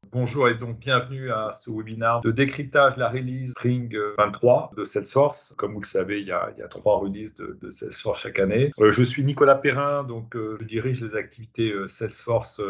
Bonjour et donc bienvenue à ce webinaire de décryptage de la release Spring 23 de Salesforce. Comme vous le savez, il y a 3 releases de Salesforce chaque année. Je suis Nicolas Perrin, donc je dirige les activités Salesforce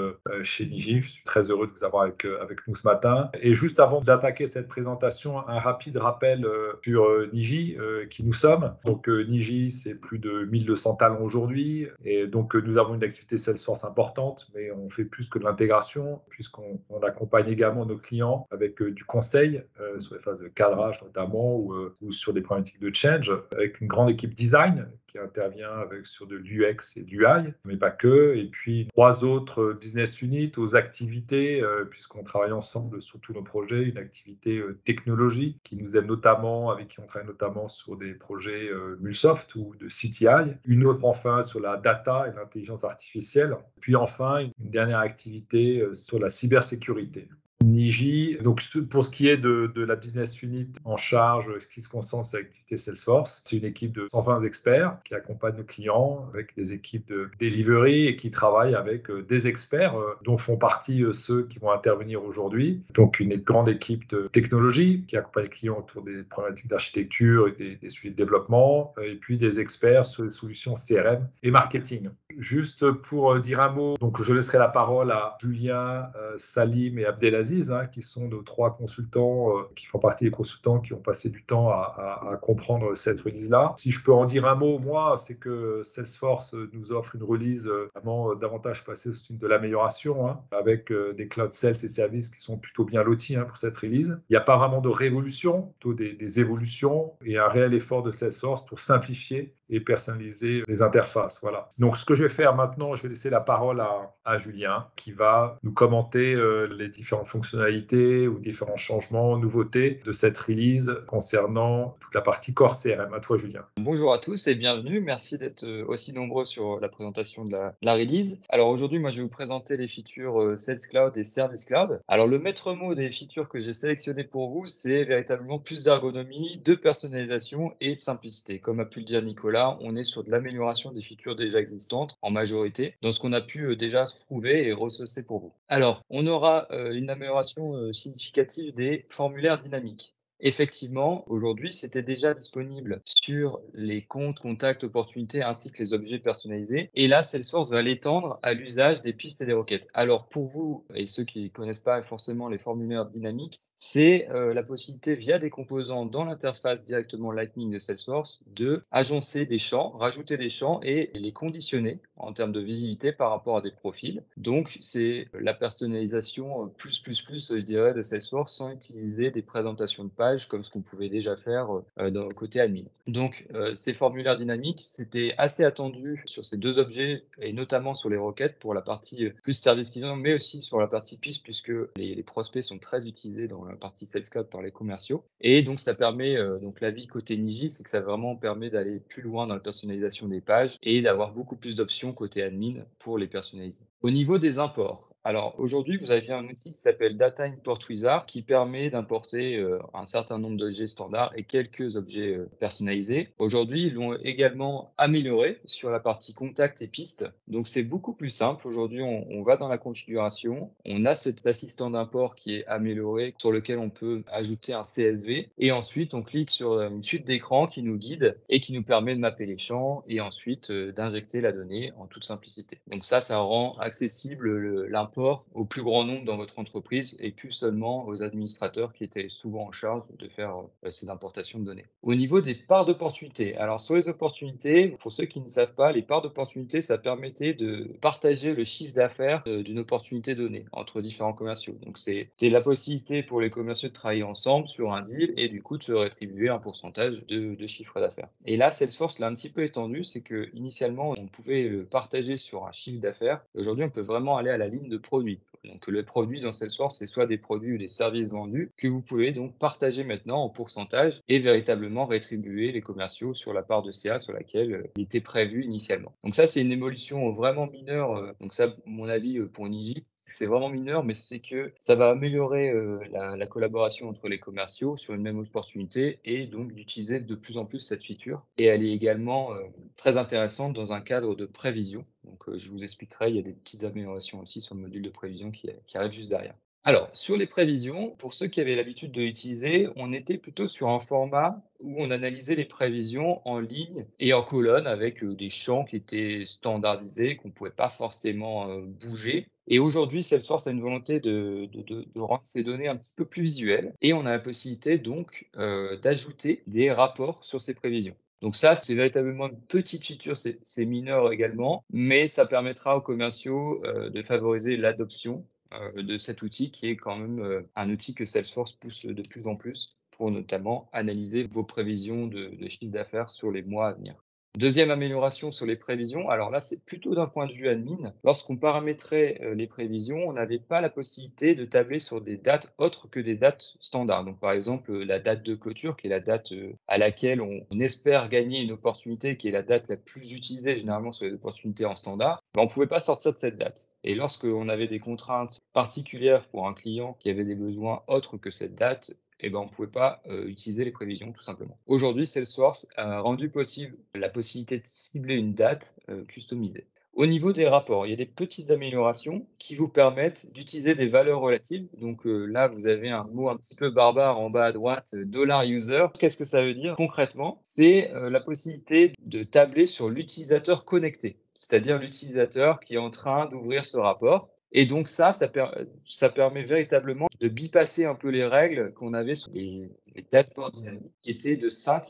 chez Niji. Je suis très heureux de vous avoir avec nous ce matin. Et juste avant d'attaquer cette présentation, un rapide rappel sur Niji, qui nous sommes. Donc Niji, c'est plus de 1200 talents aujourd'hui. Et donc nous avons une activité Salesforce importante, mais on fait plus que de l'intégration, puisqu'on accompagne également nos clients avec du conseil sur les phases de cadrage notamment ou sur des problématiques de change, avec une grande équipe design qui intervient sur de l'UX et de l'UI, mais pas que. Et puis 3 autres business units aux activités, puisqu'on travaille ensemble sur tous nos projets, une activité technologie qui nous aide notamment, avec qui on travaille notamment sur des projets Mulsoft ou de CTI, une autre enfin sur la data et l'intelligence artificielle, puis enfin une dernière activité sur la cybersécurité. Niji, donc pour ce qui est de la business unit en charge, ce qui se concentre sur l'activité Salesforce, c'est une équipe de 120 experts qui accompagnent nos clients avec des équipes de delivery et qui travaillent avec des experts dont font partie ceux qui vont intervenir aujourd'hui. Donc une grande équipe de technologie qui accompagne les clients autour des problématiques d'architecture et des sujets de développement, et puis des experts sur les solutions CRM et marketing. Juste pour dire un mot, donc je laisserai la parole à Julien, Salim et Abdelaziz, qui sont nos 3 consultants, qui font partie des consultants qui ont passé du temps à comprendre cette release-là. Si je peux en dire un mot, moi, c'est que Salesforce nous offre une release vraiment davantage passée au style de l'amélioration, avec des cloud sales et services qui sont plutôt bien lotis pour cette release. Il n'y a pas vraiment de révolution, plutôt des évolutions et un réel effort de Salesforce pour simplifier et personnaliser les interfaces. Voilà. Donc, ce que je vais faire maintenant, je vais laisser la parole à Julien qui va nous commenter les différentes fonctionnalités ou différents changements, nouveautés de cette release concernant toute la partie core CRM. À toi, Julien. Bonjour à tous et bienvenue. Merci d'être aussi nombreux sur la présentation de la release. Alors aujourd'hui, moi, je vais vous présenter les features Sales Cloud et Service Cloud. Alors le maître mot des features que j'ai sélectionnées pour vous, c'est véritablement plus d'ergonomie, de personnalisation et de simplicité. Comme a pu le dire Nicolas, on est sur de l'amélioration des features déjà existantes en majorité, dans ce qu'on a pu déjà trouver et ressaucer pour vous. Alors, on aura une amélioration significative des formulaires dynamiques. Effectivement, aujourd'hui, c'était déjà disponible sur les comptes, contacts, opportunités ainsi que les objets personnalisés. Et là, Salesforce va l'étendre à l'usage des pistes et des requêtes. Alors, pour vous et ceux qui ne connaissent pas forcément les formulaires dynamiques, c'est la possibilité via des composants dans l'interface directement Lightning de Salesforce de agencer des champs, rajouter des champs et les conditionner en termes de visibilité par rapport à des profils. Donc, c'est la personnalisation je dirais, de Salesforce sans utiliser des présentations de pages comme ce qu'on pouvait déjà faire dans le côté admin. Donc, ces formulaires dynamiques, c'était assez attendu sur ces 2 objets et notamment sur les requêtes pour la partie plus service client, mais aussi sur la partie piste puisque les prospects sont très utilisés dans la partie Sales Cloud par les commerciaux. Et donc, ça permet, donc l'avis côté Niji, c'est que ça vraiment permet d'aller plus loin dans la personnalisation des pages et d'avoir beaucoup plus d'options côté admin pour les personnaliser. Au niveau des imports, alors aujourd'hui, vous avez un outil qui s'appelle Data Import Wizard qui permet d'importer un certain nombre d'objets standards et quelques objets personnalisés. Aujourd'hui, ils l'ont également amélioré sur la partie contact et piste. Donc, c'est beaucoup plus simple. Aujourd'hui, on va dans la configuration, on a cet assistant d'import qui est amélioré sur lequel on peut ajouter un CSV et ensuite, on clique sur une suite d'écrans qui nous guide et qui nous permet de mapper les champs et ensuite d'injecter la donnée en toute simplicité. Donc ça rend accessible l'import au plus grand nombre dans votre entreprise et plus seulement aux administrateurs qui étaient souvent en charge de faire ces importations de données. Au niveau des parts d'opportunités, alors sur les opportunités, pour ceux qui ne savent pas, les parts d'opportunités, ça permettait de partager le chiffre d'affaires d'une opportunité donnée entre différents commerciaux. Donc c'est la possibilité pour les commerciaux de travailler ensemble sur un deal et du coup de se rétribuer un pourcentage de chiffre d'affaires. Et là, Salesforce l'a un petit peu étendu, c'est que initialement on pouvait le partager sur un chiffre d'affaires. Aujourd'hui, on peut vraiment aller à la ligne de produit. Donc le produit dans Salesforce, c'est soit des produits ou des services vendus que vous pouvez donc partager maintenant en pourcentage et véritablement rétribuer les commerciaux sur la part de CA sur laquelle il était prévu initialement. Donc ça, c'est une évolution vraiment mineure. Donc ça, mon avis pour Niji, c'est vraiment mineur, mais c'est que ça va améliorer la collaboration entre les commerciaux sur une même opportunité et donc d'utiliser de plus en plus cette feature. Et elle est également très intéressante dans un cadre de prévision. Donc je vous expliquerai, il y a des petites améliorations aussi sur le module de prévision qui arrive juste derrière. Alors, sur les prévisions, pour ceux qui avaient l'habitude de l'utiliser, on était plutôt sur un format où on analysait les prévisions en ligne et en colonne avec des champs qui étaient standardisés, qu'on ne pouvait pas forcément bouger. Et aujourd'hui, Salesforce a une volonté de rendre ces données un petit peu plus visuelles et on a la possibilité donc d'ajouter des rapports sur ces prévisions. Donc ça, c'est véritablement une petite feature, c'est mineur également, mais ça permettra aux commerciaux de favoriser l'adoption de cet outil qui est quand même un outil que Salesforce pousse de plus en plus pour notamment analyser vos prévisions de chiffre d'affaires sur les mois à venir. Deuxième amélioration sur les prévisions, alors là, c'est plutôt d'un point de vue admin. Lorsqu'on paramétrait les prévisions, on n'avait pas la possibilité de tabler sur des dates autres que des dates standards. Donc, par exemple, la date de clôture, qui est la date à laquelle on espère gagner une opportunité, qui est la date la plus utilisée généralement sur les opportunités en standard, on ne pouvait pas sortir de cette date. Et lorsqu'on avait des contraintes particulières pour un client qui avait des besoins autres que cette date, on ne pouvait pas utiliser les prévisions, tout simplement. Aujourd'hui, Salesforce a rendu possible la possibilité de cibler une date customisée. Au niveau des rapports, il y a des petites améliorations qui vous permettent d'utiliser des valeurs relatives. Donc là, vous avez un mot un petit peu barbare en bas à droite, $user. Qu'est-ce que ça veut dire concrètement? C'est la possibilité de tabler sur l'utilisateur connecté, c'est-à-dire l'utilisateur qui est en train d'ouvrir ce rapport. Et donc ça permet véritablement de bypasser un peu les règles qu'on avait sur les dashboards dynamiques qui étaient de 5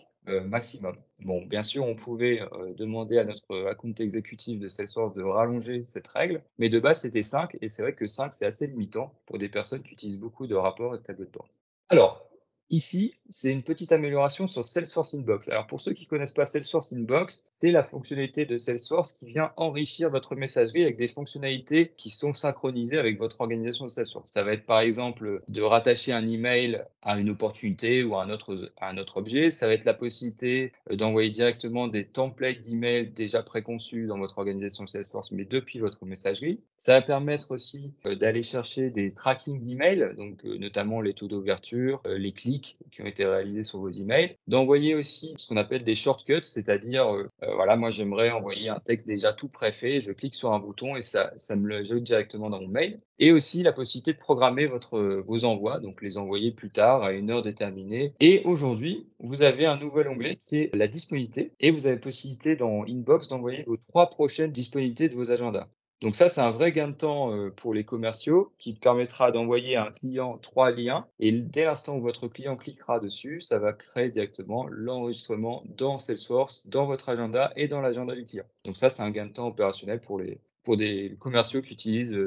maximum. Bon, bien sûr, on pouvait demander à notre account exécutif de Salesforce de rallonger cette règle, mais de base, c'était 5 et c'est vrai que 5, c'est assez limitant pour des personnes qui utilisent beaucoup de rapports et de tableaux de bord. Alors, ici, c'est une petite amélioration sur Salesforce Inbox. Alors, pour ceux qui ne connaissent pas Salesforce Inbox, c'est la fonctionnalité de Salesforce qui vient enrichir votre messagerie avec des fonctionnalités qui sont synchronisées avec votre organisation de Salesforce. Ça va être par exemple de rattacher un email à une opportunité ou à un autre objet. Ça va être la possibilité d'envoyer directement des templates d'email déjà préconçus dans votre organisation Salesforce, mais depuis votre messagerie. Ça va permettre aussi d'aller chercher des tracking d'emails, donc notamment les taux d'ouverture, les clics qui ont été réalisés sur vos emails. D'envoyer aussi ce qu'on appelle des shortcuts, c'est-à-dire, voilà, moi j'aimerais envoyer un texte déjà tout préfet, je clique sur un bouton et ça me le ajoute directement dans mon mail. Et aussi la possibilité de programmer vos envois, donc les envoyer plus tard à une heure déterminée. Et aujourd'hui, vous avez un nouvel onglet qui est la disponibilité et vous avez possibilité dans Inbox d'envoyer vos 3 prochaines disponibilités de vos agendas. Donc ça, c'est un vrai gain de temps pour les commerciaux qui permettra d'envoyer à un client 3 liens et dès l'instant où votre client cliquera dessus, ça va créer directement l'enregistrement dans Salesforce, dans votre agenda et dans l'agenda du client. Donc ça, c'est un gain de temps opérationnel pour des commerciaux qui utilisent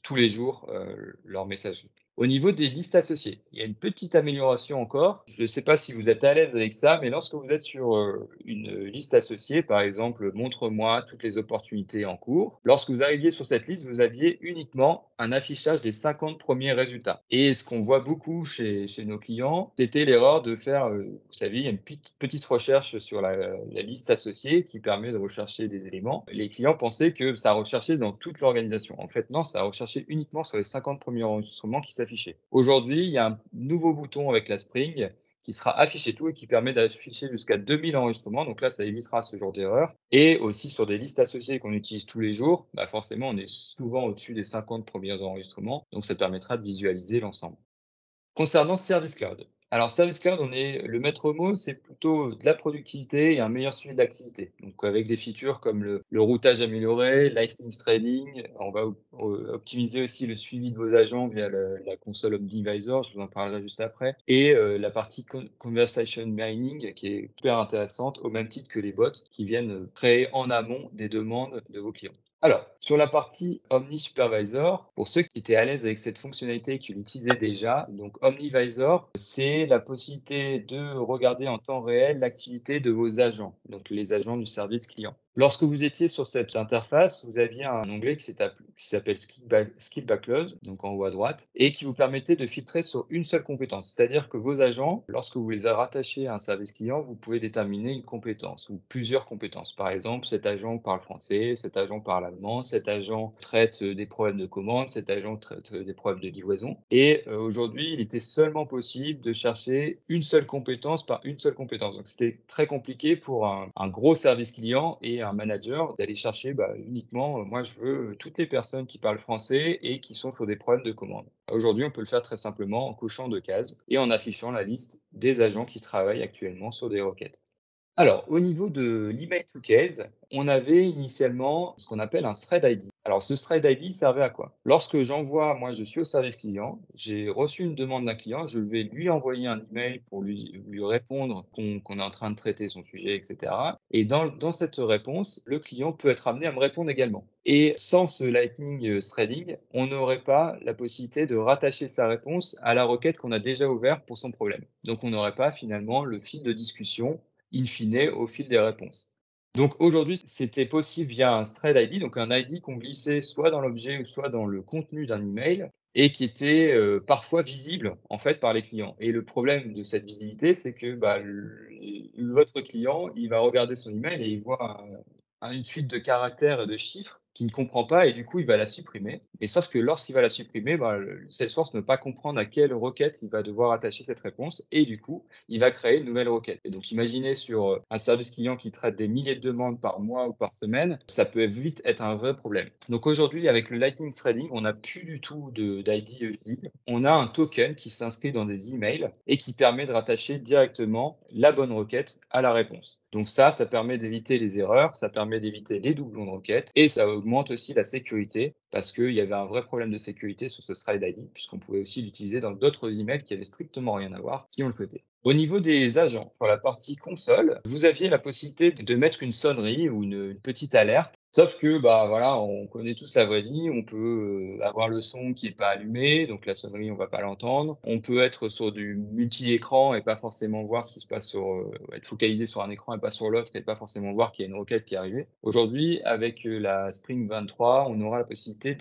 tous les jours leur messagerie. Au niveau des listes associées, il y a une petite amélioration encore. Je ne sais pas si vous êtes à l'aise avec ça, mais lorsque vous êtes sur une liste associée, par exemple, montre-moi toutes les opportunités en cours, lorsque vous arriviez sur cette liste, vous aviez uniquement un affichage des 50 premiers résultats. Et ce qu'on voit beaucoup chez nos clients, c'était l'erreur de faire, vous savez, il y a une petite recherche sur la liste associée qui permet de rechercher des éléments. Les clients pensaient que ça recherchait dans toute l'organisation. En fait, non, ça recherchait uniquement sur les 50 premiers enregistrements qui s'affichaient. Aujourd'hui, il y a un nouveau bouton avec la Spring qui sera affiché tout et qui permet d'afficher jusqu'à 2000 enregistrements. Donc là, ça évitera ce genre d'erreur. Et aussi sur des listes associées qu'on utilise tous les jours, forcément, on est souvent au-dessus des 50 premiers enregistrements. Donc ça permettra de visualiser l'ensemble. Concernant Service Cloud. Alors Service Cloud, le maître mot, c'est plutôt de la productivité et un meilleur suivi de l'activité. Donc avec des features comme le routage amélioré, lightning threading, on va optimiser aussi le suivi de vos agents via la console OmniVisor, je vous en parlerai juste après, et la partie conversation mining qui est super intéressante au même titre que les bots qui viennent créer en amont des demandes de vos clients. Alors, sur la partie Omni Supervisor, pour ceux qui étaient à l'aise avec cette fonctionnalité et qui l'utilisaient déjà, donc OmniVisor, c'est la possibilité de regarder en temps réel l'activité de vos agents, donc les agents du service client. Lorsque vous étiez sur cette interface, vous aviez un onglet qui s'appelle Skill Backlog, donc en haut à droite, et qui vous permettait de filtrer sur une seule compétence. C'est-à-dire que vos agents, lorsque vous les rattachez à un service client, vous pouvez déterminer une compétence ou plusieurs compétences. Par exemple, cet agent parle français, cet agent parle allemand, cet agent traite des problèmes de commande, cet agent traite des problèmes de livraison. Et aujourd'hui, il était seulement possible de chercher une seule compétence par une seule compétence. Donc c'était très compliqué pour un gros service client et un manager d'aller chercher uniquement, moi je veux toutes les personnes qui parlent français et qui sont sur des problèmes de commande. Aujourd'hui, on peut le faire très simplement en cochant 2 cases et en affichant la liste des agents qui travaillent actuellement sur des requêtes. Alors, au niveau de l'email to case, on avait initialement ce qu'on appelle un thread ID. Alors, ce thread ID servait à quoi? Lorsque moi, je suis au service client, j'ai reçu une demande d'un client, je vais lui envoyer un email pour lui répondre qu'on est en train de traiter son sujet, etc. Et dans cette réponse, le client peut être amené à me répondre également. Et sans ce Lightning Threading, on n'aurait pas la possibilité de rattacher sa réponse à la requête qu'on a déjà ouverte pour son problème. Donc, on n'aurait pas finalement le fil de discussion in fine au fil des réponses. Donc aujourd'hui, c'était possible via un thread ID, donc un ID qu'on glissait soit dans l'objet ou soit dans le contenu d'un email et qui était parfois visible en fait par les clients. Et le problème de cette visibilité, c'est que votre client, il va regarder son email et il voit une suite de caractères et de chiffres qu'il ne comprend pas et du coup, il va la supprimer. Et sauf que lorsqu'il va la supprimer, Salesforce ne va pas comprendre à quelle requête il va devoir attacher cette réponse et du coup, il va créer une nouvelle requête. Et donc, imaginez sur un service client qui traite des milliers de demandes par mois ou par semaine, ça peut vite être un vrai problème. Donc aujourd'hui, avec le Lightning Threading, on n'a plus du tout d'ID visible. On a un token qui s'inscrit dans des emails et qui permet de rattacher directement la bonne requête à la réponse. Donc ça permet d'éviter les erreurs, ça permet d'éviter les doublons de requêtes et ça augmente aussi la sécurité parce qu'il y avait un vrai problème de sécurité sur ce thread ID puisqu'on pouvait aussi l'utiliser dans d'autres emails qui avaient strictement rien à voir si on le souhaitait. Au niveau des agents, pour la partie console, vous aviez la possibilité de mettre une sonnerie ou une petite alerte. Sauf que, on connaît tous la vraie vie, on peut avoir le son qui est pas allumé, donc la sonnerie, on va pas l'entendre. On peut être sur du multi-écran et pas forcément voir ce qui se passe être focalisé sur un écran et pas sur l'autre et pas forcément voir qu'il y a une requête qui est arrivée. Aujourd'hui, avec la Spring 23, on aura la possibilité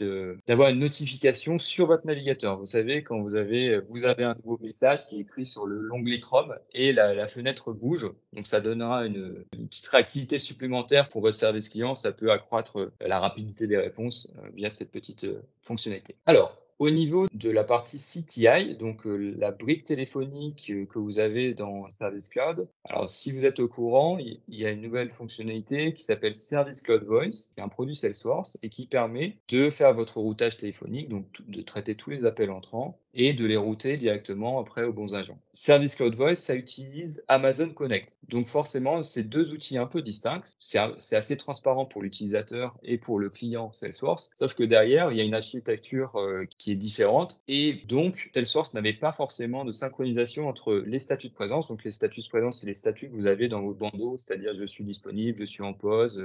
d'avoir une notification sur votre navigateur. Vous savez, quand vous avez un nouveau message qui est écrit sur l'onglet Chrome et la fenêtre bouge, donc ça donnera une petite réactivité supplémentaire pour votre service client. Ça peut accroître la rapidité des réponses via cette petite fonctionnalité. Alors, au niveau de la partie CTI, donc la brique téléphonique que vous avez dans Service Cloud, alors si vous êtes au courant, il y a une nouvelle fonctionnalité qui s'appelle Service Cloud Voice, qui est un produit Salesforce et qui permet de faire votre routage téléphonique, donc de traiter tous les appels entrants et de les router directement après aux bons agents. Service Cloud Voice, ça utilise Amazon Connect. Donc forcément, c'est deux outils un peu distincts. C'est assez transparent pour l'utilisateur et pour le client Salesforce, sauf que derrière, il y a une architecture qui est différente et donc Salesforce n'avait pas forcément de synchronisation entre les statuts de présence. Donc les statuts de présence, c'est les statuts que vous avez dans votre bandeau, c'est-à-dire je suis disponible, je suis en pause,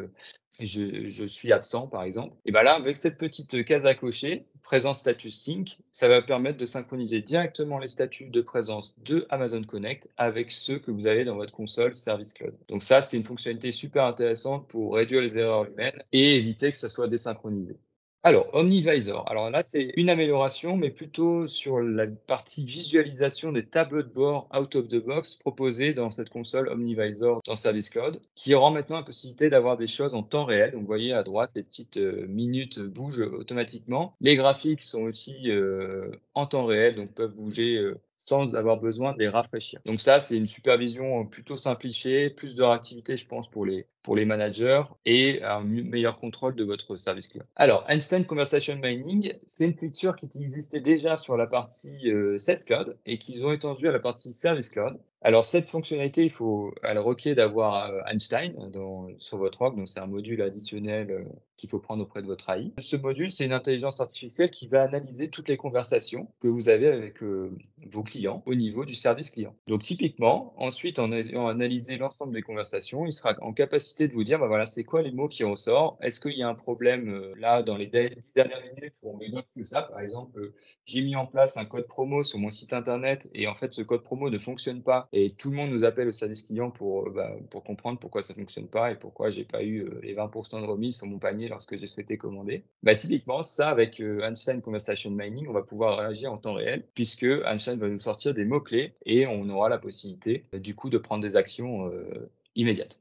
je suis absent, par exemple. Et là, avec cette petite case à cocher, présence status sync, ça va permettre de synchroniser directement les statuts de présence de Amazon Connect avec ceux que vous avez dans votre console Service Cloud. Donc ça, c'est une fonctionnalité super intéressante pour réduire les erreurs humaines et éviter que ça soit désynchronisé. Alors, OmniVisor. Alors là, c'est une amélioration, mais plutôt sur la partie visualisation des tableaux de bord out of the box proposés dans cette console OmniVisor dans Service Cloud, qui rend maintenant la possibilité d'avoir des choses en temps réel. Donc, vous voyez à droite, les petites minutes bougent automatiquement. Les graphiques sont aussi en temps réel, donc peuvent bouger sans avoir besoin de les rafraîchir. Donc ça, c'est une supervision plutôt simplifiée, plus de réactivité, je pense, pour les managers et un meilleur contrôle de votre service client. Alors, Instant Conversation Mining, c'est une feature qui existait déjà sur la partie Sales Cloud et qu'ils ont étendue à la partie Service Cloud. Alors, cette fonctionnalité, elle requiert d'avoir Einstein sur votre org, donc c'est un module additionnel qu'il faut prendre auprès de votre AI. Ce module, c'est une intelligence artificielle qui va analyser toutes les conversations que vous avez avec vos clients au niveau du service client. Donc, typiquement, ensuite, en ayant analysé l'ensemble des conversations, il sera en capacité de vous dire, c'est quoi les mots qui ressortent? Est-ce qu'il y a un problème là dans les 10 dernières minutes où on me note que ça? Par exemple, j'ai mis en place un code promo sur mon site internet et en fait, ce code promo ne fonctionne pas et tout le monde nous appelle au service client pour comprendre pourquoi ça ne fonctionne pas et pourquoi j'ai pas eu les 20% de remise sur mon panier lorsque j'ai souhaité commander. Typiquement, ça, avec Einstein Conversation Mining, on va pouvoir réagir en temps réel puisque Einstein va nous sortir des mots-clés et on aura la possibilité, du coup, de prendre des actions immédiates.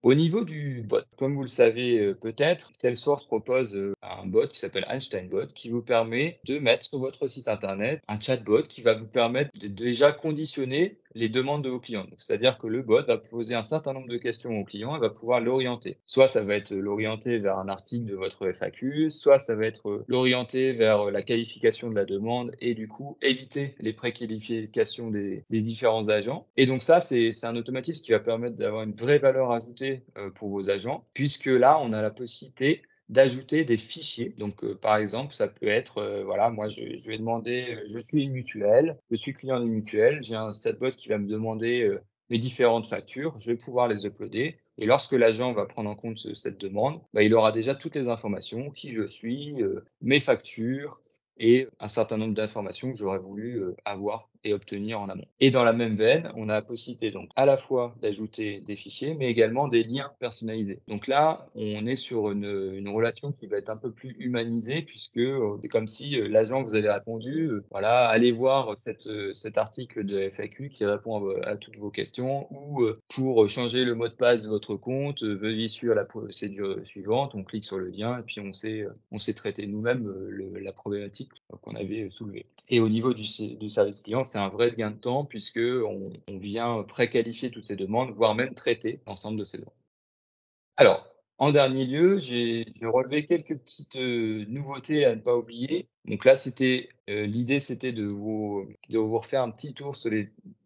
Au niveau du bot, comme vous le savez peut-être, Salesforce propose un bot qui s'appelle Einstein Bot qui vous permet de mettre sur votre site internet un chatbot qui va vous permettre de déjà conditionner les demandes de vos clients. C'est-à-dire que le bot va poser un certain nombre de questions au client et va pouvoir l'orienter. Soit ça va être l'orienter vers un article de votre FAQ, soit ça va être l'orienter vers la qualification de la demande et du coup éviter les préqualifications des différents agents. Et donc ça, c'est un automatisme qui va permettre d'avoir une vraie valeur ajoutée pour vos agents, puisque là, on a la possibilité d'ajouter des fichiers. Donc, par exemple, ça peut être, voilà, moi, je vais demander, je suis une mutuelle, je suis client d'une mutuelle, j'ai un chatbot qui va me demander mes différentes factures, je vais pouvoir les uploader. Et lorsque l'agent va prendre en compte cette demande, bah, il aura déjà toutes les informations, qui je suis, mes factures et un certain nombre d'informations que j'aurais voulu avoir et obtenir en amont. Et dans la même veine, on a la possibilité donc à la fois d'ajouter des fichiers, mais également des liens personnalisés. Donc là, on est sur une relation qui va être un peu plus humanisée, puisque c'est comme si l'agent vous avait répondu, voilà, allez voir cet article de FAQ qui répond à toutes vos questions, ou pour changer le mot de passe de votre compte, veuillez suivre la procédure suivante, on clique sur le lien et puis on sait traiter nous-mêmes la problématique qu'on avait soulevée. Et au niveau du service client, c'est un vrai gain de temps puisque on vient préqualifier toutes ces demandes, voire même traiter l'ensemble de ces demandes. Alors, en dernier lieu, j'ai relevé quelques petites nouveautés à ne pas oublier. Donc là, l'idée, c'était de vous refaire un petit tour sur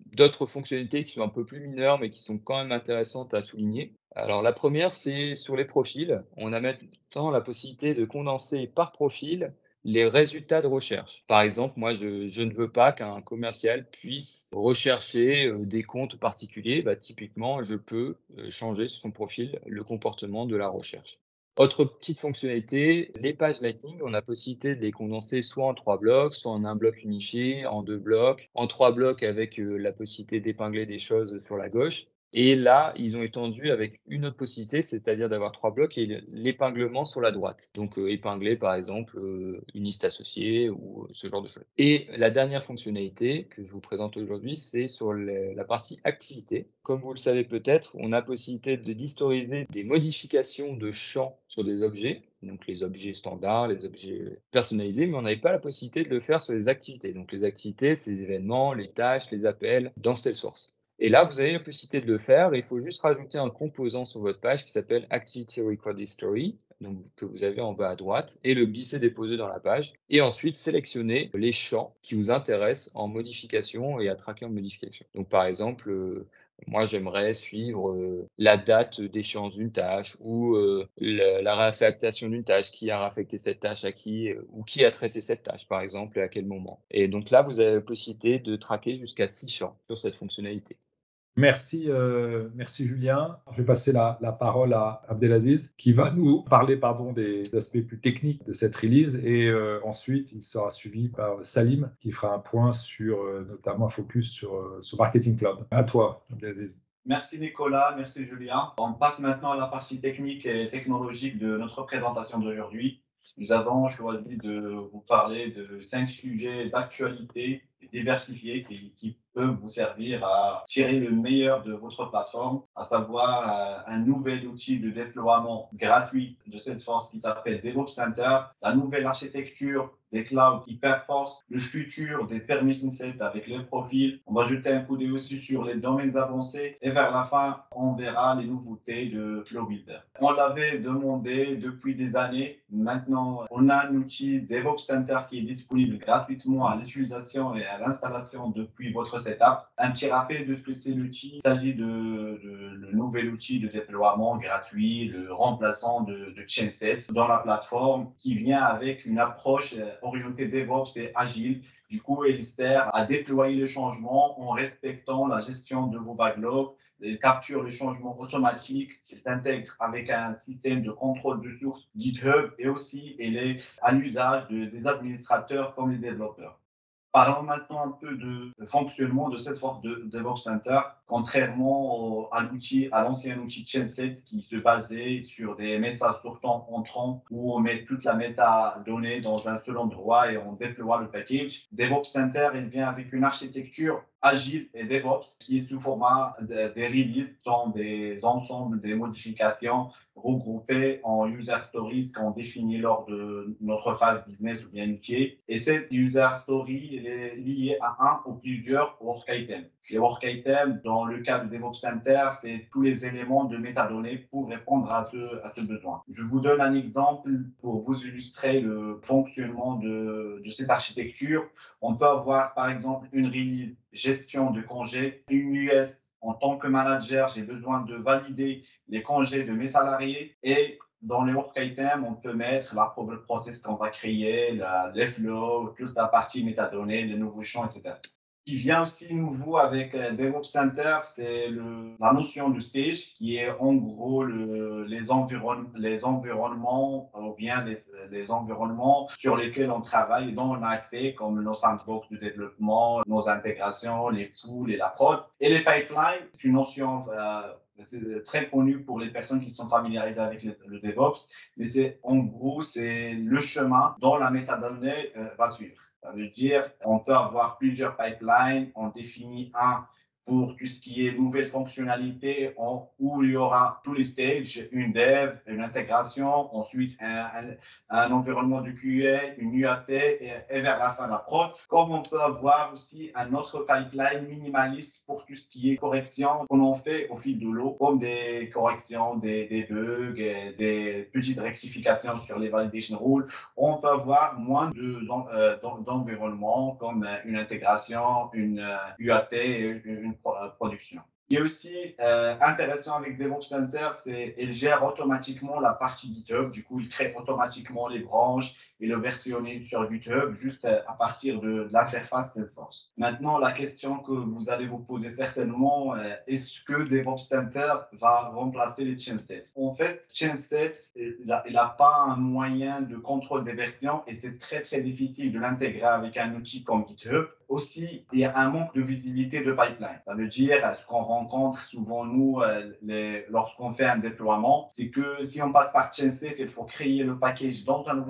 d'autres fonctionnalités qui sont un peu plus mineures, mais qui sont quand même intéressantes à souligner. Alors, la première, c'est sur les profils. On a maintenant la possibilité de condenser par profil les résultats de recherche. Par exemple, moi, je ne veux pas qu'un commercial puisse rechercher des comptes particuliers. Bah, typiquement, je peux changer sur son profil le comportement de la recherche. Autre petite fonctionnalité, les pages Lightning, on a la possibilité de les condenser soit en 3 blocs, soit en un bloc unifié, en 2 blocs, en 3 blocs avec la possibilité d'épingler des choses sur la gauche. Et là, ils ont étendu avec une autre possibilité, c'est-à-dire d'avoir 3 blocs et l'épinglement sur la droite. Donc, épingler, par exemple, une liste associée ou ce genre de choses. Et la dernière fonctionnalité que je vous présente aujourd'hui, c'est sur la partie activité. Comme vous le savez peut-être, on a la possibilité d'historiser des modifications de champs sur des objets, donc les objets standards, les objets personnalisés, mais on n'avait pas la possibilité de le faire sur les activités. Donc, les activités, c'est les événements, les tâches, les appels dans Salesforce. Et là, vous avez la possibilité de le faire. Il faut juste rajouter un composant sur votre page qui s'appelle Activity Record History, donc que vous avez en bas à droite, et le glisser-déposer dans la page. Et ensuite, sélectionner les champs qui vous intéressent en modification et à traquer en modification. Donc, par exemple, moi, j'aimerais suivre la date d'échéance d'une tâche ou la réaffectation d'une tâche, qui a réaffecté cette tâche à qui, ou qui a traité cette tâche, par exemple, et à quel moment. Et donc là, vous avez la possibilité de traquer jusqu'à 6 champs sur cette fonctionnalité. Merci Julien. Je vais passer la parole à Abdelaziz qui va nous parler des aspects plus techniques de cette release et ensuite il sera suivi par Salim qui fera un point sur notamment un focus sur Marketing Cloud. À toi, Abdelaziz. Merci Nicolas, merci Julien. On passe maintenant à la partie technique et technologique de notre présentation d'aujourd'hui. Nous avons choisi de vous parler de 5 sujets d'actualité diversifiés qui peuvent vous servir à tirer le meilleur de votre plateforme, à savoir un nouvel outil de déploiement gratuit de Salesforce qui s'appelle DevOps Center, la nouvelle architecture des clouds Hyperforce, le futur des permission sets avec les profils. On va jeter un coup d'œil aussi sur les domaines avancés et vers la fin, on verra les nouveautés de Flow Builder. On l'avait demandé depuis des années. Maintenant, on a un outil DevOps Center qui est disponible gratuitement à l'utilisation et à l'installation depuis votre setup. Un petit rappel de ce que c'est l'outil. Il s'agit de le nouvel outil de déploiement gratuit, le remplaçant de Chainsets dans la plateforme qui vient avec une approche orientée DevOps et agile. Du coup, il sert à déployer le changement en respectant la gestion de vos backlogs. Il capture les changements automatiques, il s'intègre avec un système de contrôle de source GitHub et aussi il est à l'usage des administrateurs comme les développeurs. Parlons maintenant un peu de fonctionnement de Salesforce DevOps Center, contrairement à l'ancien outil Chainset qui se basait sur des messages sortants entrants où on met toute la métadonnée dans un seul endroit et on déploie le package. DevOps Center, il vient avec une architecture Agile et DevOps, qui est sous format des releases, sont des ensembles, des modifications regroupées en user stories qu'on définit lors de notre phase business ou bien métier. Et cette user story elle est liée à un ou plusieurs work items. Les work items, dans le cas de DevOps Center, c'est tous les éléments de métadonnées pour répondre à ce besoin. Je vous donne un exemple pour vous illustrer le fonctionnement de cette architecture. On peut avoir, par exemple, une release gestion de congés, une US en tant que manager, j'ai besoin de valider les congés de mes salariés et dans les work items, on peut mettre la process qu'on va créer, les flows, toute la partie métadonnées, les nouveaux champs, etc. Ce qui vient aussi nouveau avec DevOps Center, c'est la notion de stage, qui est en gros les environnements ou bien les environnements sur lesquels on travaille et dont on a accès, comme nos sandbox de développement, nos intégrations, les pools et la prod. Et les pipelines, c'est une notion c'est très connue pour les personnes qui sont familiarisées avec le DevOps, mais en gros, c'est le chemin dont la métadonnée va suivre. Ça veut dire on peut avoir plusieurs pipelines, on définit un pour tout ce qui est nouvelles fonctionnalités où il y aura tous les stages, une dev, une intégration, ensuite un environnement de QA, une UAT et vers la fin de la prod. Comme on peut avoir aussi un autre pipeline minimaliste pour tout ce qui est correction qu'on en fait au fil de l'eau, comme des corrections, des bugs, des petites rectifications sur les validation rules. On peut avoir moins d'environnements comme une intégration, une UAT et une production. Ce qui est aussi intéressant avec DevOps Center, c'est qu'il gère automatiquement la partie GitHub. Du coup, il crée automatiquement les branches et le versionner sur GitHub juste à partir de l'interface Salesforce. Maintenant, la question que vous allez vous poser certainement, est-ce que DevOps Center va remplacer les change states? En fait, change states, il n'a pas un moyen de contrôle des versions et c'est très, très difficile de l'intégrer avec un outil comme GitHub. Aussi, il y a un manque de visibilité de pipeline. Ça veut dire, ce qu'on rencontre souvent, nous, lorsqu'on fait un déploiement, c'est que si on passe par ChainState, il faut créer le package dans un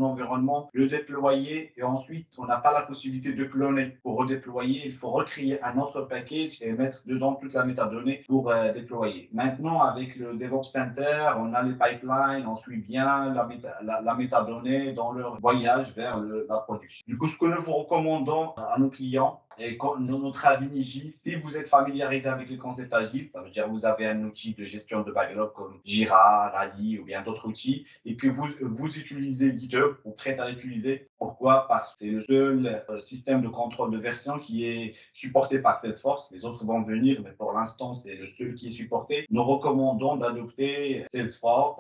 environnement, le déployer et ensuite, on n'a pas la possibilité de cloner. Pour redéployer, il faut recréer un autre package et mettre dedans toute la métadonnée pour déployer. Maintenant, avec le DevOps Center, on a les pipelines, on suit bien la métadonnée dans leur voyage vers la production. Du coup, ce que nous vous recommandons à nos clients, et notre avis Niji, si vous êtes familiarisé avec les concepts agiles, ça veut dire que vous avez un outil de gestion de backlog comme Jira, Rally ou bien d'autres outils, et que vous utilisez GitHub ou prêt à l'utiliser. Pourquoi? Parce que c'est le seul système de contrôle de version qui est supporté par Salesforce. Les autres vont venir, mais pour l'instant, c'est le seul qui est supporté. Nous recommandons d'adopter Salesforce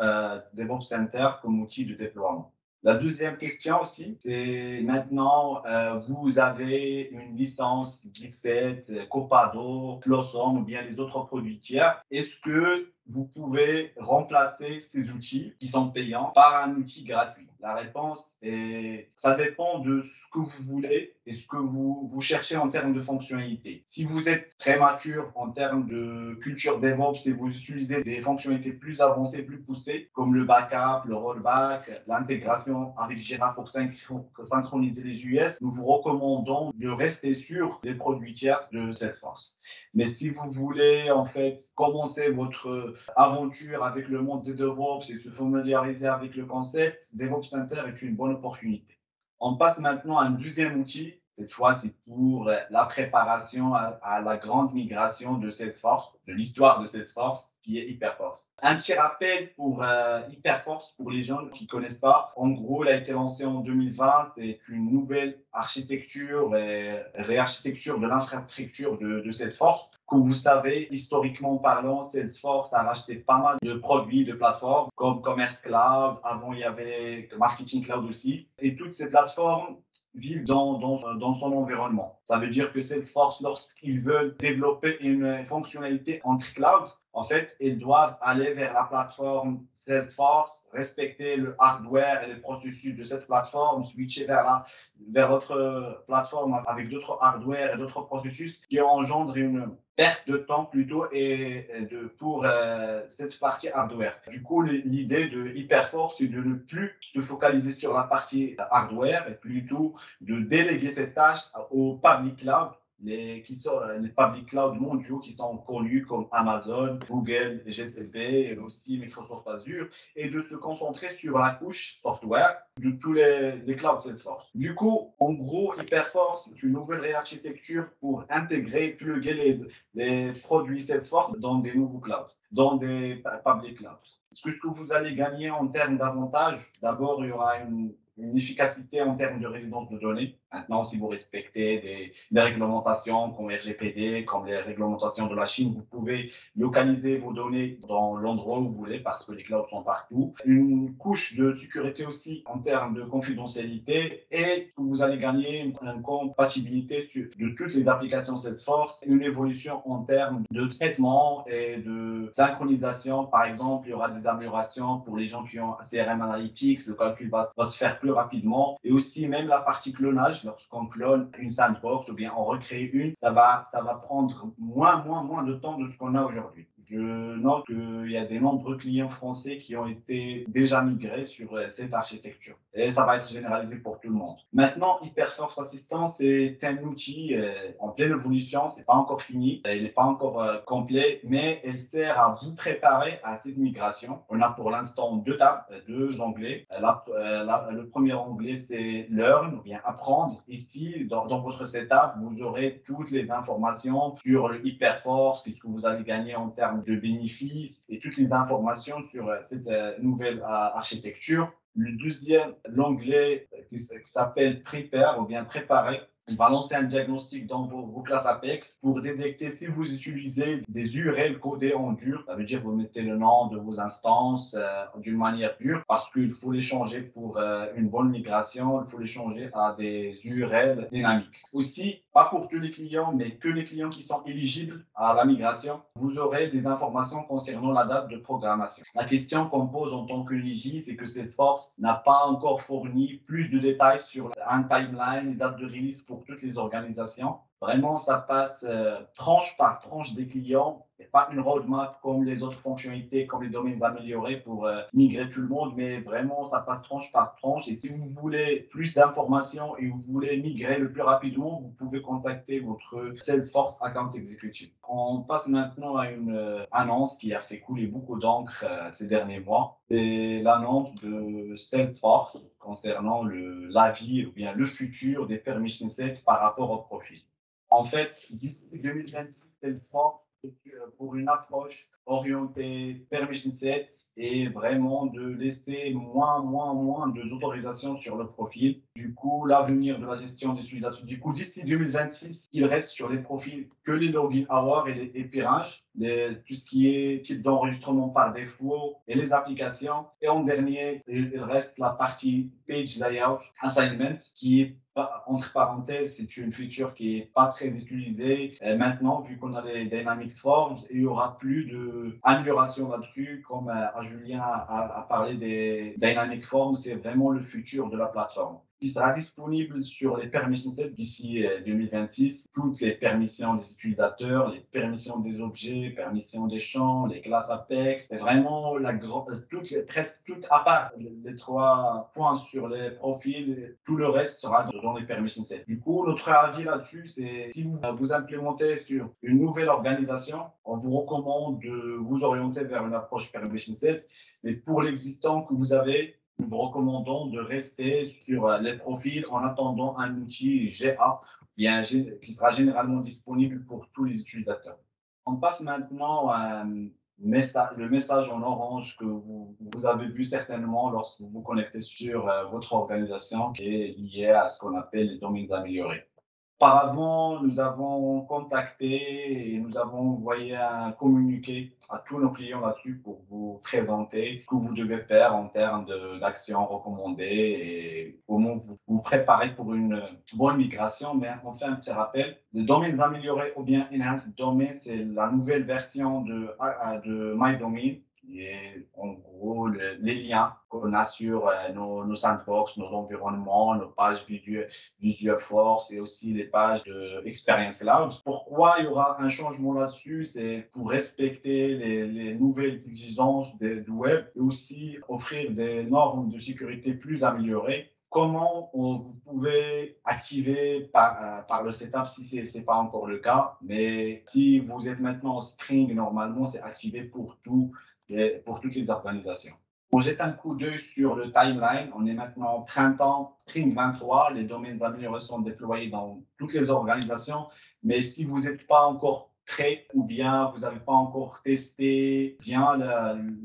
DevOps Center comme outil de déploiement. La deuxième question aussi, c'est maintenant, vous avez une licence Gitset, Copado, Blossom ou bien les autres produits tiers. Est-ce que vous pouvez remplacer ces outils qui sont payants par un outil gratuit? La réponse est, ça dépend de ce que vous voulez et ce que vous cherchez en termes de fonctionnalité. Si vous êtes très mature en termes de culture DevOps et vous utilisez des fonctionnalités plus avancées, plus poussées, comme le backup, le rollback, l'intégration avec Jira pour synchroniser les US, nous vous recommandons de rester sur les produits tiers de Salesforce. Mais si vous voulez en fait commencer votre aventure avec le monde des DevOps et se familiariser avec le concept, DevOps Center est une bonne opportunité. On passe maintenant à un deuxième outil. Cette fois, c'est pour la préparation à la grande migration de Salesforce, de l'histoire de Salesforce, qui est Hyperforce. Un petit rappel pour Hyperforce, pour les gens qui ne connaissent pas. En gros, il a été lancé en 2020. C'est une nouvelle architecture et réarchitecture de l'infrastructure de Salesforce. Comme vous savez, historiquement parlant, Salesforce a racheté pas mal de produits, de plateformes, comme Commerce Cloud. Avant, il y avait Marketing Cloud aussi. Et toutes ces plateformes vivent dans son environnement. Ça veut dire que Salesforce, lorsqu'ils veulent développer une fonctionnalité entre cloud, en fait, ils doivent aller vers la plateforme Salesforce, respecter le hardware et les processus de cette plateforme, switcher vers autre plateforme avec d'autres hardware et d'autres processus qui engendrent une perte de temps plutôt pour cette partie hardware. Du coup, l'idée de Hyperforce, c'est de ne plus se focaliser sur la partie hardware et plutôt de déléguer cette tâche au public cloud qui sont les public cloud mondiaux qui sont connus comme Amazon, Google, GCP et aussi Microsoft Azure, et de se concentrer sur la couche software de tous les clouds Salesforce. Du coup, en gros, Hyperforce, c'est une nouvelle réarchitecture pour intégrer, plugger les produits Salesforce dans des nouveaux clouds, dans des public clouds. Ce que vous allez gagner en termes d'avantages, d'abord, il y aura une efficacité en termes de résidence de données. Maintenant, si vous respectez des réglementations comme RGPD, comme les réglementations de la Chine, vous pouvez localiser vos données dans l'endroit où vous voulez parce que les clouds sont partout. Une couche de sécurité aussi en termes de confidentialité et vous allez gagner une compatibilité de toutes les applications Salesforce, une évolution en termes de traitement et de synchronisation. Par exemple, il y aura des améliorations pour les gens qui ont CRM Analytics, le calcul va se faire plus rapidement et aussi même la partie clonage. Lorsqu'on clone une sandbox ou bien on recrée une, ça va prendre moins de temps de ce qu'on a aujourd'hui. Je note qu'il y a de nombreux clients français qui ont été déjà migrés sur cette architecture et ça va être généralisé pour tout le monde. Maintenant, Hyperforce Assistant, c'est un outil en pleine évolution, c'est pas encore fini, il n'est pas encore complet, mais elle sert à vous préparer à cette migration. On a pour l'instant deux onglets. Le premier onglet, c'est Learn ou bien apprendre. Ici, dans votre setup, vous aurez toutes les informations sur le Hyperforce, ce que vous allez gagner en termes de bénéfices et toutes les informations sur cette nouvelle architecture. Le deuxième, l'onglet qui s'appelle Prepare ou bien Préparer. Il va lancer un diagnostic dans vos classes Apex pour détecter si vous utilisez des URL codées en dur. Ça veut dire que vous mettez le nom de vos instances d'une manière dure parce qu'il faut les changer pour une bonne migration. Il faut les changer à des URL dynamiques. Aussi, pas pour tous les clients, mais que les clients qui sont éligibles à la migration, vous aurez des informations concernant la date de programmation. La question qu'on pose en tant qu'EJ, c'est que Salesforce n'a pas encore fourni plus de détails sur un timeline, une date de release pour toutes les organisations. Vraiment, ça passe tranche par tranche des clients et pas une roadmap comme les autres fonctionnalités, comme les domaines améliorés pour migrer tout le monde, mais vraiment, ça passe tranche par tranche. Et si vous voulez plus d'informations et vous voulez migrer le plus rapidement, vous pouvez contacter votre Salesforce Account Executive. On passe maintenant à une annonce qui a fait couler beaucoup d'encre ces derniers mois. C'est l'annonce de Salesforce concernant l'avis ou bien le futur des permission sets par rapport au profil. En fait, d'ici 2026, Salesforce pour une approche orientée permission set et vraiment de laisser moins d'autorisation sur le profil. Du coup, l'avenir de la gestion des utilisateurs. Du coup, d'ici 2026, il reste sur les profils que les login hours et les épirages, tout ce qui est type d'enregistrement par défaut et les applications. Et en dernier, il reste la partie page layout assignment qui est entre parenthèses, c'est une feature qui est pas très utilisée. Maintenant, vu qu'on a les Dynamics Forms, il y aura plus d'amélioration là-dessus. Comme Julien a parlé des Dynamic Forms, c'est vraiment le futur de la plateforme. Il sera disponible sur les permissions d'ici 2026, toutes les permissions des utilisateurs, les permissions des objets, permissions des champs, les classes Apex. Et vraiment, presque toutes, à part les 3 points sur les profils, tout le reste sera dans les permissions. Du coup, notre avis là-dessus, c'est si vous implémentez sur une nouvelle organisation, on vous recommande de vous orienter vers une approche permission set. Mais pour l'existant que vous avez, nous vous recommandons de rester sur les profils en attendant un outil GA qui sera généralement disponible pour tous les utilisateurs. On passe maintenant à le message en orange que vous avez vu certainement lorsque vous vous connectez sur votre organisation qui est lié à ce qu'on appelle les domaines améliorés. Auparavant, nous avons contacté et nous avons envoyé un communiqué à tous nos clients là-dessus pour vous présenter ce que vous devez faire en termes d'actions recommandées et comment vous préparez pour une bonne migration. Mais on fait un petit rappel. Le domaine amélioré ou bien Enhanced Domain, c'est la nouvelle version de MyDomain. Et en gros, les liens qu'on a sur nos sandbox, nos environnements, nos pages Visualforce et aussi les pages de Experience Cloud. Pourquoi il y aura un changement là-dessus? C'est pour respecter les nouvelles exigences du web et aussi offrir des normes de sécurité plus améliorées. vous pouvez activer par le setup si ce n'est pas encore le cas. Mais si vous êtes maintenant en Spring, normalement, c'est activé pour toutes les organisations. On jette un coup d'œil sur le timeline. On est maintenant en printemps Spring 23. Les domaines améliorés sont déployés dans toutes les organisations. Mais si vous n'êtes pas encore prêt ou bien vous n'avez pas encore testé bien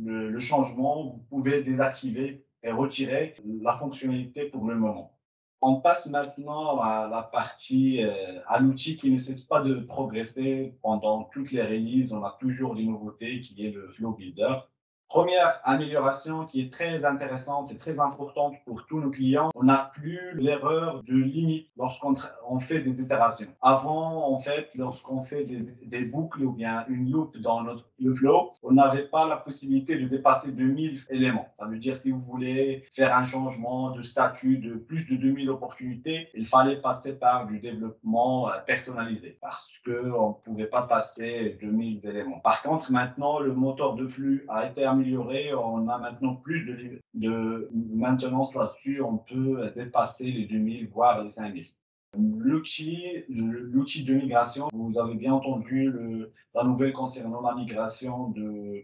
le changement, vous pouvez désactiver et retirer la fonctionnalité pour le moment. On passe maintenant à la partie, à l'outil qui ne cesse pas de progresser pendant toutes les releases. On a toujours des nouveautés qui est le Flow Builder. Première amélioration qui est très intéressante et très importante pour tous nos clients, on n'a plus l'erreur de limite lorsqu'on fait des itérations. Avant, en fait, lorsqu'on fait des boucles ou bien une loop dans le flow, on n'avait pas la possibilité de dépasser 2000 éléments. Ça veut dire si vous voulez faire un changement de statut de plus de 2000 opportunités, il fallait passer par du développement personnalisé parce qu'on ne pouvait pas passer 2000 éléments. Par contre, maintenant, le moteur de flux a été amélioré. On a maintenant plus de maintenance là-dessus. On peut dépasser les 2000, voire les 5000. L'outil de migration, vous avez bien entendu la nouvelle concernant la migration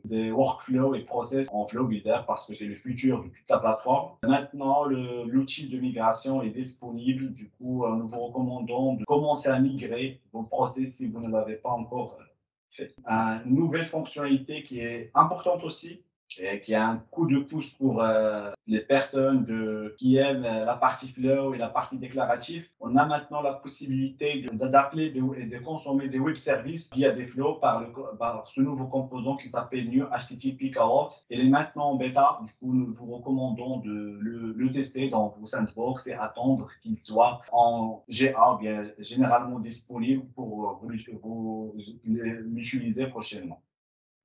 des workflows et process en Flow Builder parce que c'est le futur de toute la plateforme. Maintenant, l'outil de migration est disponible. Du coup, nous vous recommandons de commencer à migrer vos process si vous ne l'avez pas encore fait. Une nouvelle fonctionnalité qui est importante aussi, et qui a un coup de pouce pour les personnes qui aiment la partie flow et la partie déclarative. On a maintenant la possibilité d'appeler et de consommer des web services via des flows par ce nouveau composant qui s'appelle New HTTP Callouts. Il est maintenant en bêta. Du coup, nous vous recommandons de le tester dans vos sandbox et attendre qu'il soit en GA, bien généralement disponible pour vous l'utiliser prochainement.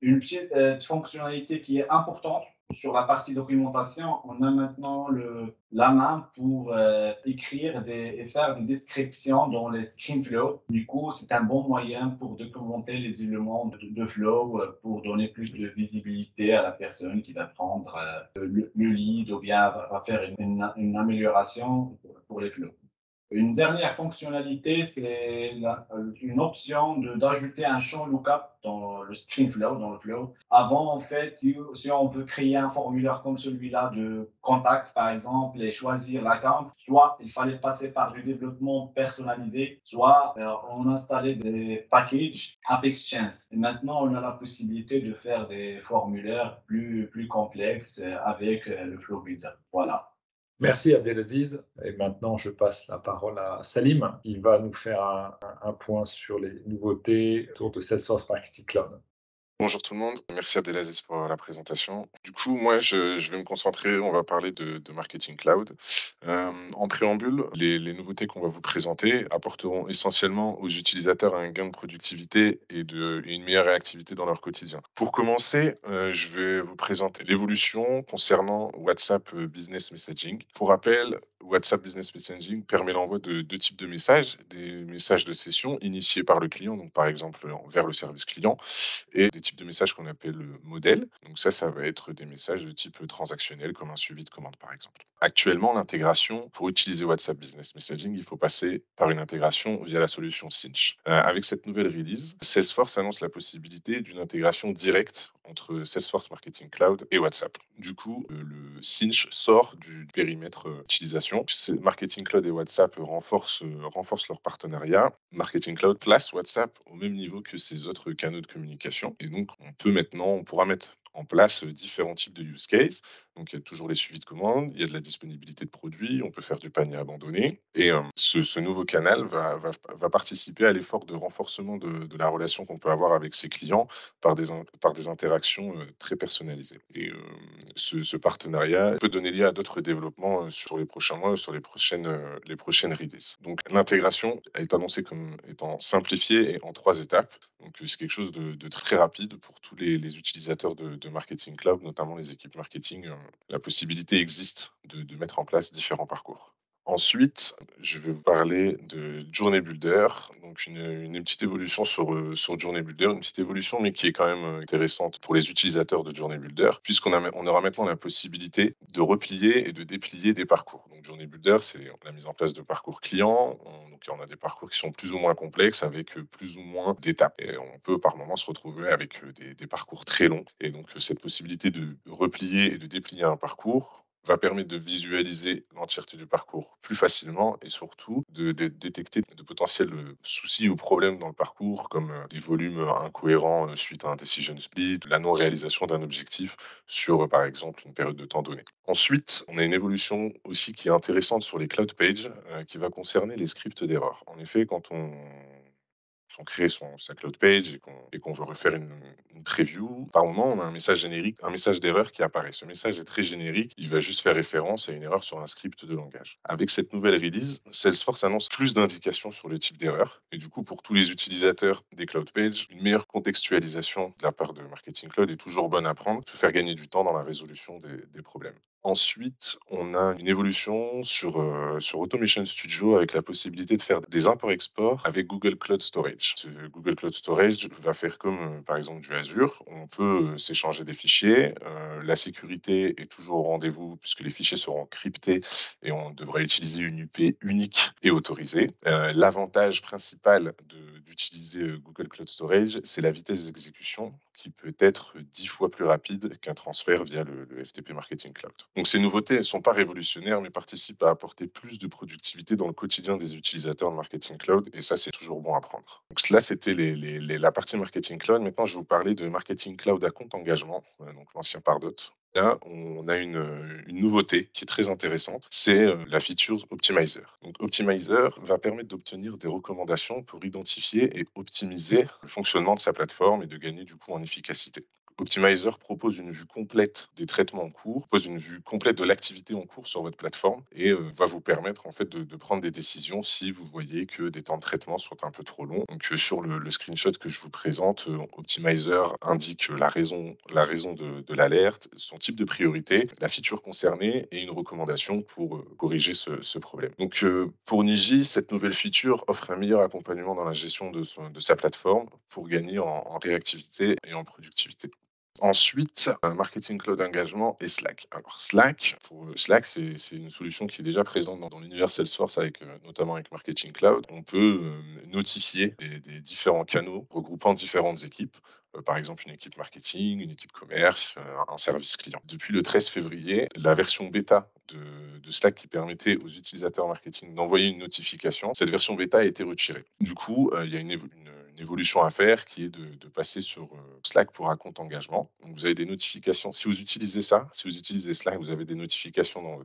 Une petite fonctionnalité qui est importante sur la partie documentation, on a maintenant la main pour écrire et faire des descriptions dans les screen flow. Du coup, c'est un bon moyen pour documenter les éléments de flow pour donner plus de visibilité à la personne qui va prendre le lead ou bien va faire une amélioration pour les flows. Une dernière fonctionnalité, c'est une option d'ajouter un champ lookup dans le screen flow, dans le flow. Avant, en fait, si on veut créer un formulaire comme celui-là de contact, par exemple, et choisir l'account, soit il fallait passer par du développement personnalisé, soit on installait des packages AppExchange. Et maintenant, on a la possibilité de faire des formulaires plus complexes avec le Flow Builder. Voilà. Merci Abdelaziz. Et maintenant, je passe la parole à Salim. Il va nous faire un point sur les nouveautés autour de Salesforce Marketing Cloud. Bonjour tout le monde, merci Abdelaziz pour la présentation. Du coup, moi, je vais me concentrer, on va parler de Marketing Cloud. En préambule, les nouveautés qu'on va vous présenter apporteront essentiellement aux utilisateurs un gain de productivité et une meilleure réactivité dans leur quotidien. Pour commencer, je vais vous présenter l'évolution concernant WhatsApp Business Messaging. Pour rappel, WhatsApp Business Messaging permet l'envoi de deux types de messages, des messages de session initiés par le client, donc par exemple vers le service client, et des types de messages qu'on appelle modèles. Donc ça va être des messages de type transactionnel, comme un suivi de commande par exemple. Actuellement, l'intégration, pour utiliser WhatsApp Business Messaging, il faut passer par une intégration via la solution Cinch. Avec cette nouvelle release, Salesforce annonce la possibilité d'une intégration directe entre Salesforce Marketing Cloud et WhatsApp. Du coup, le Cinch sort du périmètre utilisation. Marketing Cloud et WhatsApp renforcent leur partenariat. Marketing Cloud place WhatsApp au même niveau que ses autres canaux de communication. Et donc, on pourra mettre en place différents types de use cases. Donc, il y a toujours les suivis de commandes, il y a de la disponibilité de produits, on peut faire du panier abandonné. Et ce nouveau canal va participer à l'effort de renforcement de la relation qu'on peut avoir avec ses clients par des interactions très personnalisées. Et ce partenariat peut donner lieu à d'autres développements sur les prochains mois, sur les prochaines releases. Donc, l'intégration est annoncée comme étant simplifiée et en 3 étapes. Donc, c'est quelque chose de très rapide pour tous les utilisateurs de Marketing Cloud, notamment les équipes marketing. La possibilité existe de mettre en place différents parcours. Ensuite, je vais vous parler de Journey Builder, donc une petite évolution sur Journey Builder, une petite évolution mais qui est quand même intéressante pour les utilisateurs de Journey Builder, on aura maintenant la possibilité de replier et de déplier des parcours. Donc Journey Builder, c'est la mise en place de parcours clients. Donc on a des parcours qui sont plus ou moins complexes avec plus ou moins d'étapes. Et on peut par moment se retrouver avec des parcours très longs. Et donc cette possibilité de replier et de déplier un parcours va permettre de visualiser l'entièreté du parcours plus facilement et surtout de détecter de potentiels soucis ou problèmes dans le parcours, comme des volumes incohérents suite à un decision split, la non-réalisation d'un objectif sur, par exemple, une période de temps donnée. Ensuite, on a une évolution aussi qui est intéressante sur les cloud pages qui va concerner les scripts d'erreur. En effet, quand on crée sa cloud page et qu'on veut refaire une preview, par moment, on a un message générique, un message d'erreur qui apparaît. Ce message est très générique, il va juste faire référence à une erreur sur un script de langage. Avec cette nouvelle release, Salesforce annonce plus d'indications sur le type d'erreur. Et du coup, pour tous les utilisateurs des cloud pages, une meilleure contextualisation de la part de Marketing Cloud est toujours bonne à prendre, peut faire gagner du temps dans la résolution des problèmes. Ensuite, on a une évolution sur Automation Studio avec la possibilité de faire des imports-exports avec Google Cloud Storage. Google Cloud Storage va faire comme par exemple du Azure. On peut s'échanger des fichiers. La sécurité est toujours au rendez-vous puisque les fichiers seront cryptés et on devrait utiliser une UP unique et autorisée. L'avantage principal d'utiliser Google Cloud Storage, c'est la vitesse d'exécution qui peut être 10 fois plus rapide qu'un transfert via le FTP Marketing Cloud. Donc ces nouveautés, elles ne sont pas révolutionnaires, mais participent à apporter plus de productivité dans le quotidien des utilisateurs de Marketing Cloud, et ça, c'est toujours bon à prendre. Donc là, c'était la partie Marketing Cloud. Maintenant, je vais vous parler de Marketing Cloud à compte engagement, donc l'ancien Pardot. Là, on a une nouveauté qui est très intéressante, c'est la feature Optimizer. Donc Optimizer va permettre d'obtenir des recommandations pour identifier et optimiser le fonctionnement de sa plateforme et de gagner du coup en efficacité. Optimizer propose une vue complète des traitements en cours, propose une vue complète de l'activité en cours sur votre plateforme et va vous permettre en fait de prendre des décisions si vous voyez que des temps de traitement sont un peu trop longs. Donc sur le screenshot que je vous présente, Optimizer indique la raison de l'alerte, son type de priorité, la feature concernée et une recommandation pour corriger ce problème. Donc pour Niji, cette nouvelle feature offre un meilleur accompagnement dans la gestion de sa plateforme pour gagner en réactivité et en productivité. Ensuite, Marketing Cloud Engagement et Slack. Alors Slack, c'est une solution qui est déjà présente dans l'univers Salesforce notamment avec Marketing Cloud. On peut notifier des différents canaux regroupant différentes équipes, par exemple une équipe marketing, une équipe commerce, un service client. Depuis le 13 février, la version bêta de Slack qui permettait aux utilisateurs marketing d'envoyer une notification, cette version bêta a été retirée. Du coup, il y a une évolution à faire qui est de passer sur Slack pour un compte engagement. Donc vous avez des notifications. Si vous utilisez Slack, vous avez des notifications dans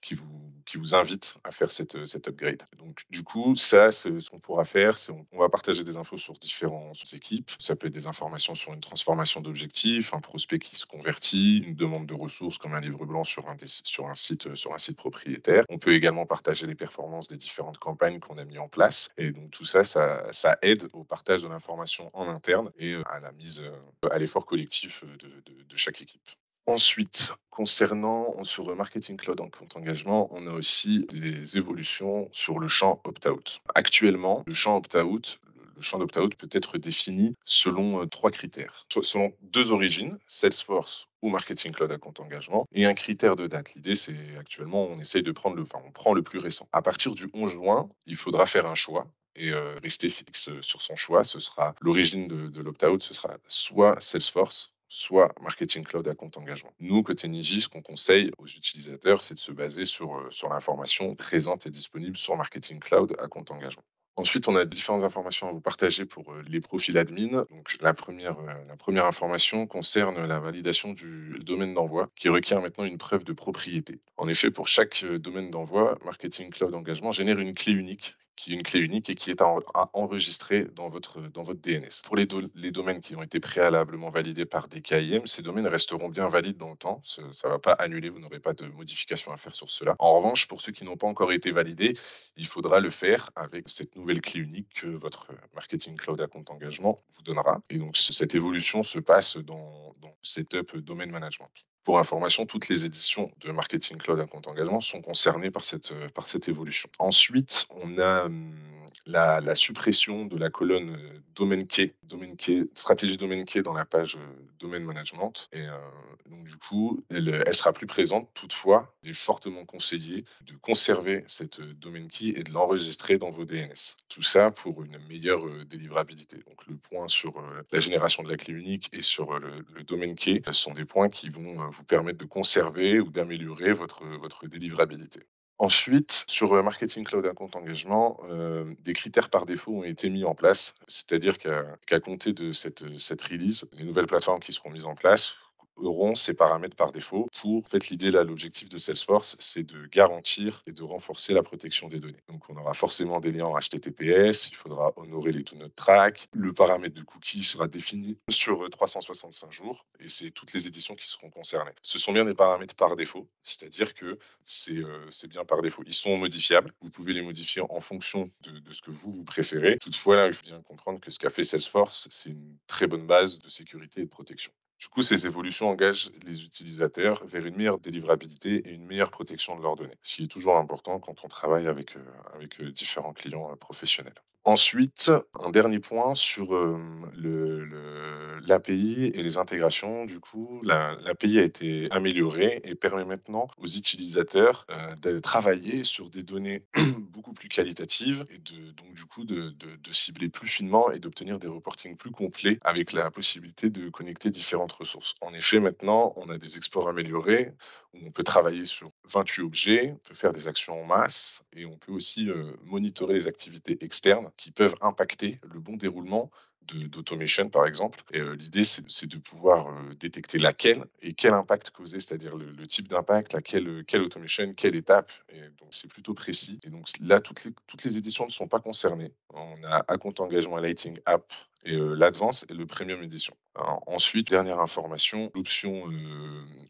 qui vous invitent à faire cet upgrade. Donc du coup, ça, ce qu'on pourra faire, c'est on va partager des infos sur différentes équipes. Ça peut être des informations sur une transformation d'objectifs, un prospect qui se convertit, une demande de ressources comme un livre blanc sur un site propriétaire. On peut également partager les performances des différentes campagnes qu'on a mis en place. Et donc tout ça, ça aide au partage de l'information en interne et à la mise à l'effort collectif de chaque équipe. Ensuite, concernant sur Marketing Cloud en compte engagement, on a aussi des évolutions sur le champ opt-out. Actuellement, le champ d'opt-out peut être défini selon 3 critères. Selon 2 origines, Salesforce ou Marketing Cloud à compte engagement, et un critère de date. L'idée, c'est actuellement, on essaye de prendre on prend le plus récent. À partir du 11 juin, il faudra faire un choix et rester fixe sur son choix. Ce sera l'origine de l'opt-out, ce sera soit Salesforce, soit Marketing Cloud à compte engagement. Nous, côté Niji, ce qu'on conseille aux utilisateurs, c'est de se baser sur l'information présente et disponible sur Marketing Cloud à compte engagement. Ensuite, on a différentes informations à vous partager pour les profils admin. Donc, la première information concerne la validation du domaine d'envoi qui requiert maintenant une preuve de propriété. En effet, pour chaque domaine d'envoi, Marketing Cloud Engagement génère une clé unique et qui est à enregistrer dans votre DNS. Pour les domaines qui ont été préalablement validés par des KIM, ces domaines resteront bien valides dans le temps. Ça ne va pas annuler, vous n'aurez pas de modification à faire sur cela. En revanche, pour ceux qui n'ont pas encore été validés, il faudra le faire avec cette nouvelle clé unique que votre Marketing Cloud à compte engagement vous donnera. Et donc, cette évolution se passe dans Setup Domain Management. Pour information, toutes les éditions de Marketing Cloud à compte engagement sont concernées par cette évolution. Ensuite, on a la suppression de la colonne domaine key, stratégie domaine key dans la page domaine management. Et donc, du coup, elle sera plus présente. Toutefois, il est fortement conseillé de conserver cette domaine key et de l'enregistrer dans vos DNS. Tout ça pour une meilleure délivrabilité. Donc, le point sur la génération de la clé unique et sur le domaine key sont des points qui vont vous permettre de conserver ou d'améliorer votre délivrabilité. Ensuite, sur Marketing Cloud à compte engagement, des critères par défaut ont été mis en place. C'est-à-dire qu'à compter de cette release, les nouvelles plateformes qui seront mises en place auront ces paramètres par défaut pour, en fait, l'idée là, l'objectif de Salesforce, c'est de garantir et de renforcer la protection des données. Donc, on aura forcément des liens en HTTPS, il faudra honorer les to not track, le paramètre de cookie sera défini sur 365 jours et c'est toutes les éditions qui seront concernées. Ce sont bien des paramètres par défaut, c'est-à-dire que c'est bien par défaut. Ils sont modifiables, vous pouvez les modifier en fonction de ce que vous préférez. Toutefois, là, il faut bien comprendre que ce qu'a fait Salesforce, c'est une très bonne base de sécurité et de protection. Du coup, ces évolutions engagent les utilisateurs vers une meilleure délivrabilité et une meilleure protection de leurs données, ce qui est toujours important quand on travaille avec différents clients professionnels. Ensuite, un dernier point sur l'API et les intégrations. Du coup, l'API a été améliorée et permet maintenant aux utilisateurs de travailler sur des données beaucoup plus qualitatives et donc du coup de cibler plus finement et d'obtenir des reportings plus complets avec la possibilité de connecter différentes ressources. En effet, maintenant, on a des exports améliorés où on peut travailler sur 28 objets, on peut faire des actions en masse et on peut aussi monitorer les activités externes qui peuvent impacter le bon déroulement d'automation, par exemple. Et l'idée, c'est de pouvoir détecter laquelle et quel impact causer, c'est-à-dire le type d'impact, quelle automation, quelle étape. Et donc, c'est plutôt précis. Et donc là, toutes les éditions ne sont pas concernées. On a à compte engagement Lighting App et l'Advance et le Premium Edition. Alors, ensuite, dernière information, l'option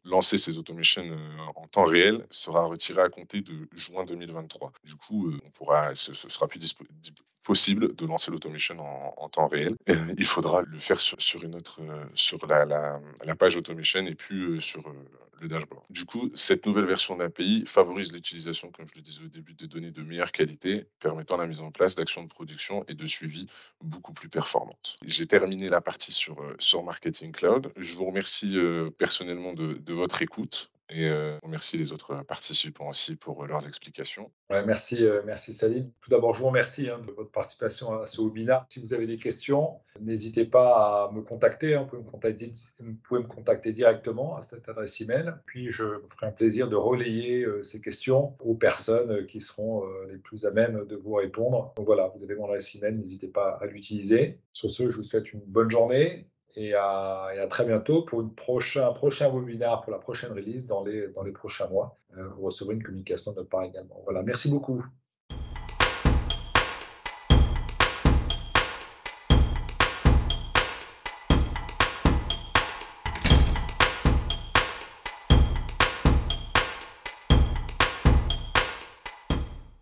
lancer ces automations en temps réel sera retirée à compter de juin 2023. Du coup, ce sera plus possible de lancer l'automation en temps réel. Il faudra le faire sur une autre, sur la page automation et plus sur le dashboard. Du coup, cette nouvelle version de l'API favorise l'utilisation, comme je le disais au début, de données de meilleure qualité, permettant la mise en place d'actions de production et de suivi beaucoup plus performantes. J'ai terminé la partie sur Marketing Cloud. Je vous remercie personnellement de votre écoute. Et je remercie les autres participants aussi pour leurs explications. Ouais, merci Salim. Tout d'abord, je vous remercie de votre participation à ce webinaire. Si vous avez des questions, n'hésitez pas à me contacter. Vous pouvez me contacter directement à cette adresse email. Puis, je me ferai un plaisir de relayer ces questions aux personnes qui seront les plus à même de vous répondre. Donc voilà, vous avez mon adresse email, n'hésitez pas à l'utiliser. Sur ce, je vous souhaite une bonne journée et à très bientôt pour un prochain webinaire pour la prochaine release dans les prochains mois. Vous recevrez une communication de notre part également. Voilà, merci beaucoup.